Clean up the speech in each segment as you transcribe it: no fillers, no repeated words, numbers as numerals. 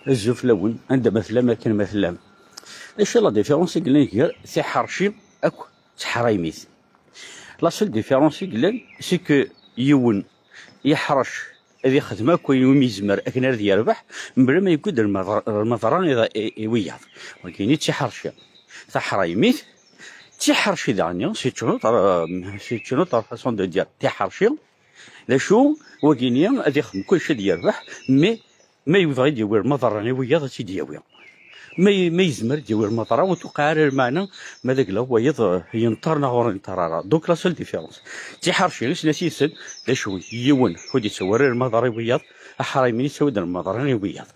الزوف لون عند مثلا ما كان مثلا ايش لا ديفيرونس قلنا غير سي حرشي اكو تحريميت. لا سول ديفيرونس قلنا سي كو يون يحرش هذه خدمه كوين ويزمر اكن راه يربح من بلا ما يقود المضران وياض ولكن تحرشي تحريميت تحرشي دانيا سي تشنو فاسون دو دير تحرشي لا شو وكينيا هذه يخدم كلشي يربح مي ما يبغي يدير المضراني وياض تيدياوي ما يزمر ديال المطره وتوقع المعنى ما داك لا هو ينطرنا غور انطرارا دوك لا سول ديفيرونس تيحرشي غير ناسيسن لا شوي يون ودي تصور المضاري وياض حرايمي يسود المضراني وياض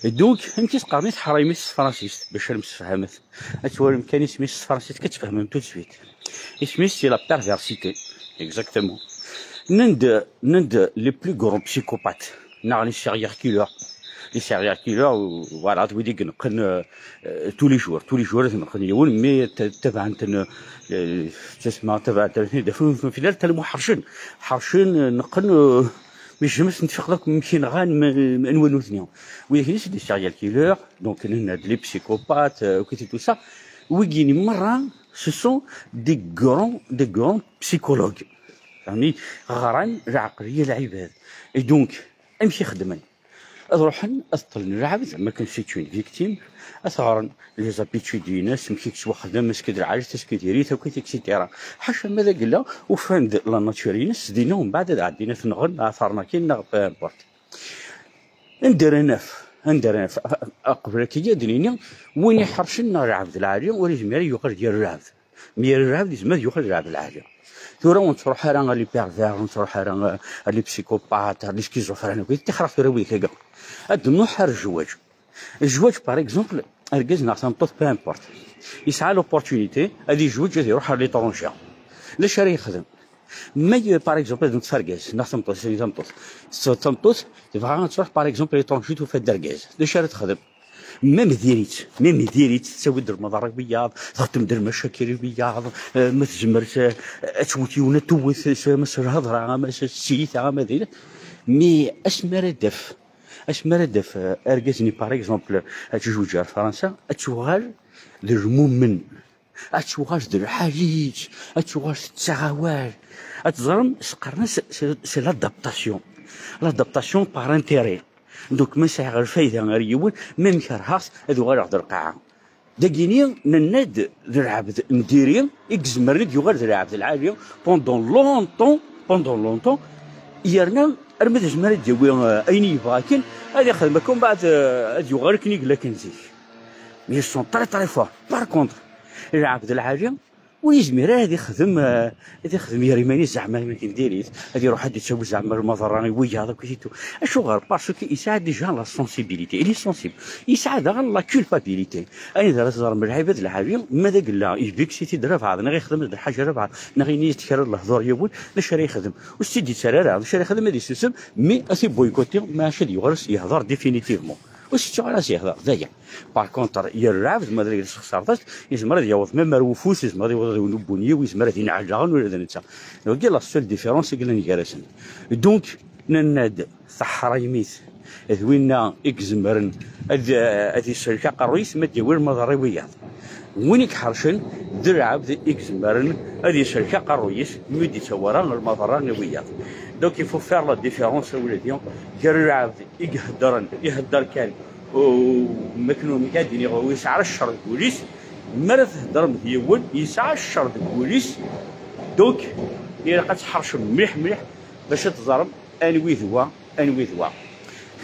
دوك انت تقارني حرايمي فرانسيس باش نفهمت اتوالم كان اسمي فرانسيس كتفهم تو سويت اسمي سي لا بيرفيرسيتي اكزاكتومون نند لي بلو غرون بسيكوبات نعني سيريال كيلر لي سيريال كيلر فوالا تولي كنقن tous les jours لازم نقن يوم مي تبع تسمع تبع في الفيلال تلمو حرشين نقن مش جمس نتفق لك يمكن غان من ونوثنيا ولكن سي دي سيريال كيلر دونك هنا لي بسيكوبات وكيتي تو سا ويجيني مره سو سون دي غران بسيكولوج يعني غران العقليه العباد اي دونك امشي خدمن اروحن اطل نلعب زعما كنسيتو فيكتيم اثارن لي زابيتود ديالناس مكيكش خدام مسكد العاج تسكيتيري تا كيتي اكسيتيرا حاشا ماذا قلا وفاند لا ناتورينس دينا ومن بعد عدينا في نغن اثارنا كاين بورت ندير انا قبل كي دنيا وين يحرشنا العبد العالي ولازم يقدر ديال العبد لازم يقدر العبد العالي ثورة ونتروح راه لي بيرفير ونتروح راه لي بسيكوبات لي سكيزوفرين وكي تخرف في رويك كاع هاد نوع الجواج باغ اكزومبل الكاز نعطيهم طوط بو امبورت يسعى لوبورتونيتي هادي الجواج يروح ليطرونجي لاش راه يخدم مي باغ اكزومبل دونك تفركاز نعطيهم تمطوط تبغى تروح باغ اكزومبل ليطرونجي توفى دركاز لاش راه تخدم ميم ديريت تساوي در مضارك بياض تخدم در مشاكل بياض ما تجمرش تشوتي ولا توث مسر هضره ما سيت ما دير مي اش دف ارجزني باغ اكزومبل تجوج فرنسا اتشوغال در مؤمن اتشوغال در حاجيج اتشوغال تسعوال اتزرم سقرنا سي لادابتاسيون باغ انتيري دوك ما ساعة غير فايدة غير يول ما مكرهاش هذو غير يقدر القاعة داكيني نناد ذر عبد مديرين اكزمرني يغير ذر عبد العالية بوندون لونطون يرنا ارمد جمال ديالو اين يبغاكن هذه خدمكم بعد هذه غير كني قال لك نزيد مي سون طري فور بار كونتر العبد العالية ويزمير هذه خدم يا ريماني زعما ما كنديريش هذه يروح حد يتسوي زعما المضراني ويا هذاك كيتو اشو غير باسكو يساعد ديجا لا سونسيبيليتي الي سونسيبل يساعد غير لا كولبابيليتي انا دار زار من العباد العاليين ماذا قال لا يبيك سيتي درا بعض غير يخدم الحاجه راه بعض غير يتكرر الهضور يقول لاش راه يخدم وسيدي تسرى واش راه يخدم هذه سيستم مي اسي بويكوتي ماشي يغرس يهضر ديفينيتيفمون واش تشوف راسي يهضر ضيع باغ كونتر يلعب ما داير خسارتاش يزمر يوض ما روفوس يزمر يوض نبوني ويزمر ينعجغن ولا نتا كي لا سول ديفيرونس قلنا نكارسن دونك نناد صحرايميت ذوينا اكزمرن هذه الشركه قرويس ما دير المضاريويات وينك حرشن در عبد اكزمرن هذه الشركه قرويس مدي تصوران المضاريويات دونك يفو فير لا ديفيرونس ولاديون كير عبد يهدر كان ومكنون كادين يغوي يسعى الشر البوليس مرة تهدر مديول يسعى الشر البوليس دوك يلقى تحرش مليح باش تزرم انوي ذوا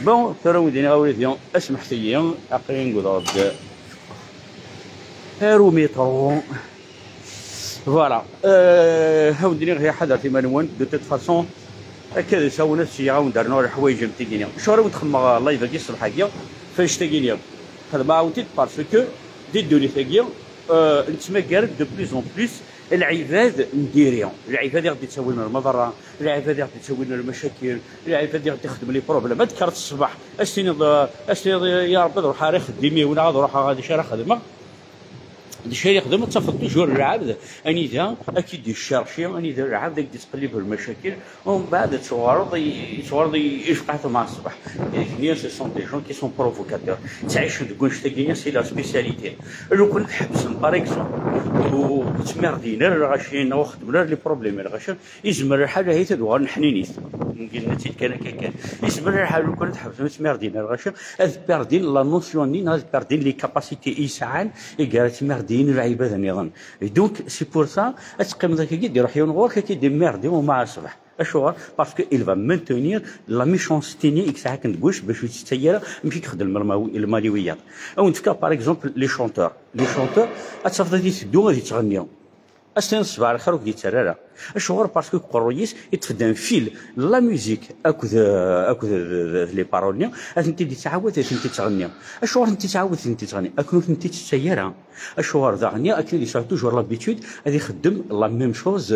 بون ترى ودينا ولاديون اسمح لي اقري نقول هارو ميترو فوالا هاوديني غير حضرتي مانوان دو توت فاسون هكذا ساونا السياره ودرنا الحوايج نتاعنا شو راه تخمم الله كي الصباح كيا فاش تاكينيا خدمه عاودت باسكو دي دوني ثاكيا نتسمى كارد دو بليس اون بليس العباد نديريهم العباد غادي تسوي لنا المضره العباد غادي تسوي لنا المشاكل العباد غادي تخدم لي بروبليم ذكرت الصباح اشتي يا ربي نروح راه خديمي ولا نروح غادي شي راه خدمه الشيء اللي يخدم تصفق توجور العبد اني ذا اكيد يشارشي اني ذا العبد داك تقلب في المشاكل ومن بعد تعرض يفقع مع الصباح. الناس سي سون دي جون كي سون بروفوكاتور تعيش تقول شتاكيا سي لا سبيسياليتي لو كنت تحبس باغ اكزومبل وتسمير دينار غاشي نخدم لي بروبليم غاشي يزمر الحاجه هي تدوار نحنينيت قلنا تيت كان يزمر الحاجه لو كنت تحبس تسمير دينار غاشي از بيردين لا نوسيون نين از بيردين لي كاباسيتي يسعان يقال تسمير دين العباد نظن دونك سي بور سا تقيم ذاك يدير حيون غورك كيدير ميردي ومع الصباح اشوار باسكو il va maintenir la méchanceté ني ساعه كنتقولش باش تسير ماشي تخدم الماليويات او انت باغ اكزومبل لي شونتور اتصافى غادي تدو غادي تغنيو استنى الصباح الخير وكدي ترارا اشوار باسكو قرويس يتخدم فيل لا ميوزيك اكو لي بارول انت اللي تعاود انت تغني اشوار انت تعاود انت تغني اكنو انت تسيرها اشوار ذا غنيا اكن اللي صار توجور لابيتود غادي يخدم لا ميم شوز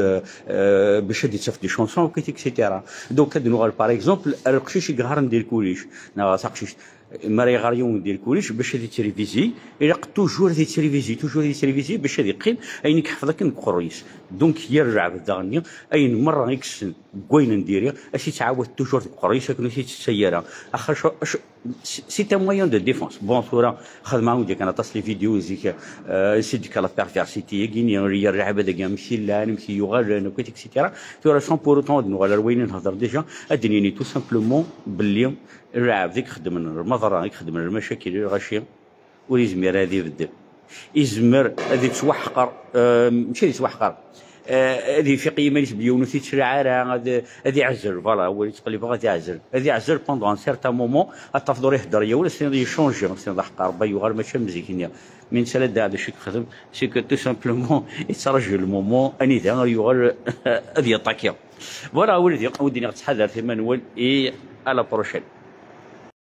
باش غادي تصيفط دي شونسون وكيتيك سيتيرا دونك هاد نوغال باغ اكزومبل القشيش يقهر ندير كوليش نا ساقشيش مري غاريون ندير كوليش باش هادي تريفيزي الى توجور هادي تريفيزي باش هادي يقيم اينك حفظك نقرويس دونك يرجع بالدغنيا اين مره يكسن كوين نديري اشي تعاود توجور قريش كنو شي تسيرها اخر شو سي ان موين دو ديفونس بون صوره خدمه وديك انا تصلي فيديو زيك سيدك لا بيرفيرسيتي كيني يرجع بدا يمشي لا نمشي يغال نكوت اكسيتيرا تو سون بور طون نغال وين نهضر ديجا ادنيني تو سامبلومون باللي الرعب ذيك خدم المضره يخدم المشاكل الغاشيه ويزمر هذه بالدم يزمر هذه توحقر ماشي يتوحقر هذه في قيمه بليون تيتشرع هذه عزل فوالا هو اللي تقلب غادي يعزل هذه عزل بوندون سيرتان مومون تفضل يهضر يا ولا سي يشونجي سي حقار باي غير ماشي مزيكين من سالد هذا الشيء خدم سي كو تو سامبلومون يترجع المومون اني ذا يغال هذه طاكيه فوالا ولدي ودي نتحذر في مانوال اي على بروشين.